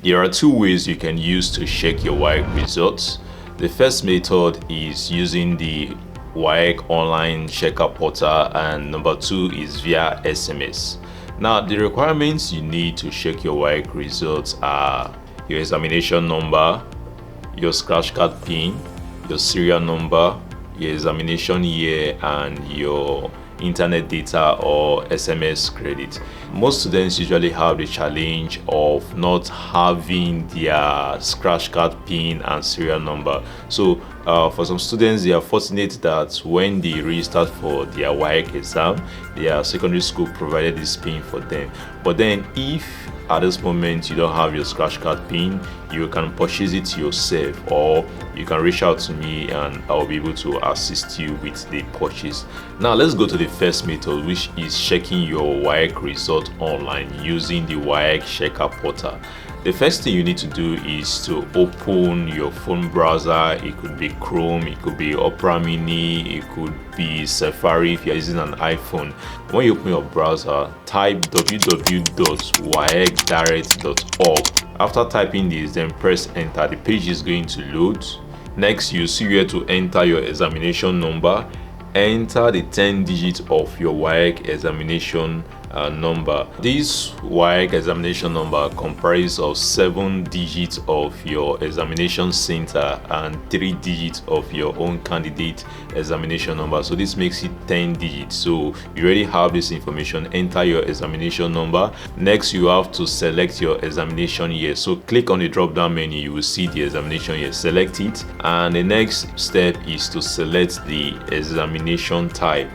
There are two ways you can use to check your WAEC results. The first method is using the WAEC online checker portal, and number two is via SMS. Now, the requirements you need to check your WAEC results are your examination number, your scratch card pin, your serial number, your examination year, and your internet data or SMS credit. Most students usually have the challenge of not having their scratch card pin and serial number. So for some students, they are fortunate that when they registered for their WAEC exam, their secondary school provided this pin for them. But then if at this moment you don't have your scratch card pin, you can purchase it yourself, or you can reach out to me and I'll be able to assist you with the purchase. Now let's go to the first method, which is checking your WAEC result online using the WAEC checker portal. The first thing you need to do is to open your phone browser. It could be Chrome, it could be Opera Mini, it could be Safari if you're using an iPhone. When you open your browser, type www.waecdirect.org. After typing this, then press enter. The page is going to load. Next, you see where to enter your examination number. Enter the 10 digits of your WAEC examination number. This WAEC examination number comprises of 7 digits of your examination center and 3 digits of your own candidate examination number. So this makes it 10 digits. So you already have this information. Enter your examination number. Next, you have to select your examination year. So click on the drop down menu, you will see the examination year. Select it, and the next step is to select the examination type.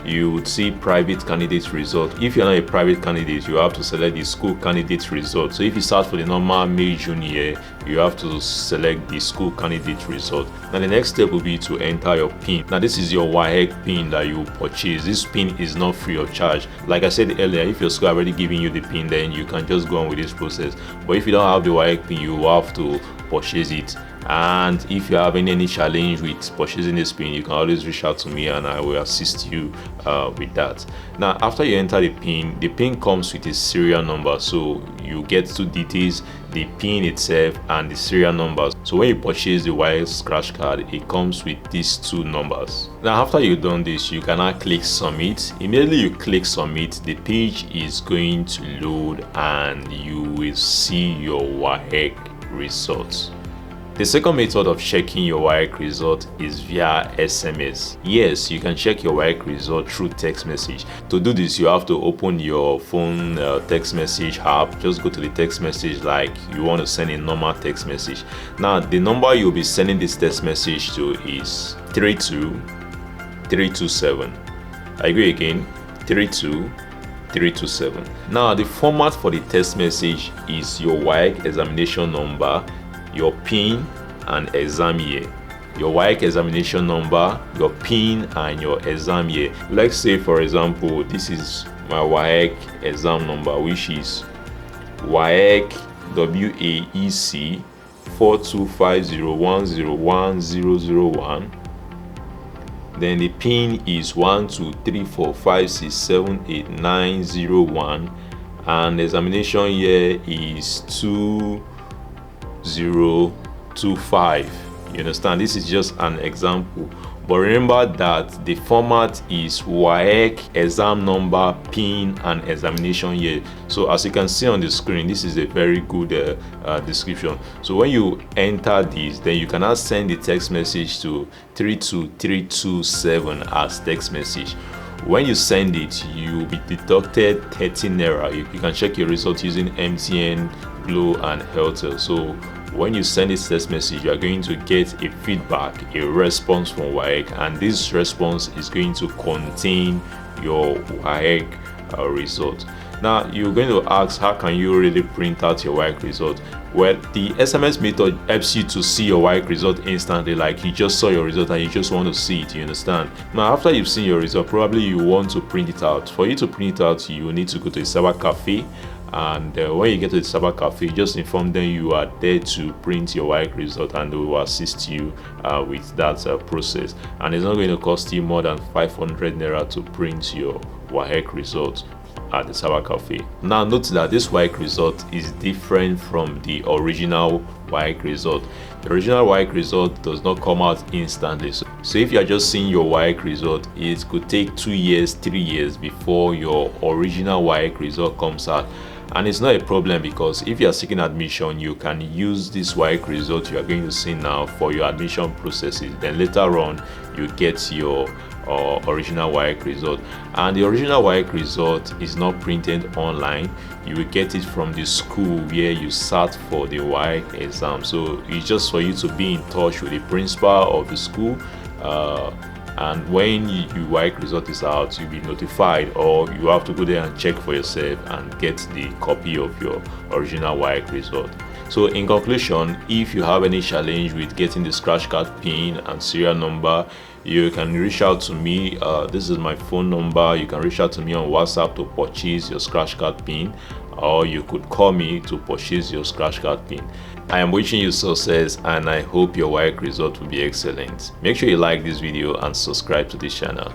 You would see private candidate result. If you're not a private candidate, you have to select the school candidate result. So if you start for the normal May June year, you have to select the school candidate result. Now the next step will be to enter your pin. Now this is your WAEC pin that you purchase. This pin is not free of charge. Like I said earlier, if your school already giving you the pin, then you can just go on with this process. But if you don't have the WAEC pin, you have to purchase it. And if you're having any challenge with purchasing this pin, you can always reach out to me and I will assist you with that. Now after you enter the pin comes with a serial number. So you get two details: the pin itself and the serial number. So when you purchase the WAEC scratch card, it comes with these two numbers. Now after you've done this, you can now click submit. Immediately you click submit, the page is going to load and you will see your WAEC results. The second method of checking your WAEC result is via SMS. Yes, you can check your WAEC result through text message. To do this, you have to open your phone text message app. Just go to the text message like you want to send a normal text message. Now, the number you'll be sending this text message to is 32327. I agree again, 32327. Now, the format for the text message is your WAEC examination number, your pin and exam year. Your WAEC examination number, your pin and your exam year. Let's say for example, this is my WAEC exam number, which is WAEC WAEC 42501010001. Then the pin is 12345678901, and the examination year is 2025. You understand? This is just an example, but remember that the format is WAEC exam number, pin and examination year. So as you can see on the screen, this is a very good description. So when you enter this, then you can now send the text message to 32327 as text message. When you send it, you will be deducted 13 naira. You can check your result using MTN, Glo and Airtel. So when you send this text message, you are going to get a feedback, a response from WAEC, and this response is going to contain your WAEC result. Now you're going to ask, how can you really print out your WAEC result? Well, the SMS method helps you to see your WAEC result instantly, like you just saw your result and you just want to see it, you understand? Now after you've seen your result, probably you want to print it out. For you to print it out, you need to go to a cyber cafe, and when you get to the cyber cafe, just inform them you are there to print your WAEC result, and they will assist you with that process. And it's not going to cost you more than 500 naira to print your WAEC result. at the cyber cafe. Now note that this WAEC result is different from the original WAEC result. The original WAEC result does not come out instantly. So if you are just seeing your WAEC result, it could take 2 years, 3 years before your original WAEC result comes out. And it's not a problem, because if you are seeking admission, you can use this WAEC result you are going to see now for your admission processes. Then later on, you get your original WAEC result. And the original WAEC result is not printed online. You will get it from the school where you sat for the WAEC exam. So it's just for you to be in touch with the principal of the school, and when your WAEC result is out, you'll be notified, or you have to go there and check for yourself and get the copy of your original WAEC result. So in conclusion, if you have any challenge with getting the scratch card pin and serial number, you can reach out to me. This is my phone number. You can reach out to me on WhatsApp to purchase your scratch card pin, or you could call me to purchase your scratch card pin. I am wishing you success, and I hope your WAEC result will be excellent. Make sure you like this video and subscribe to this channel.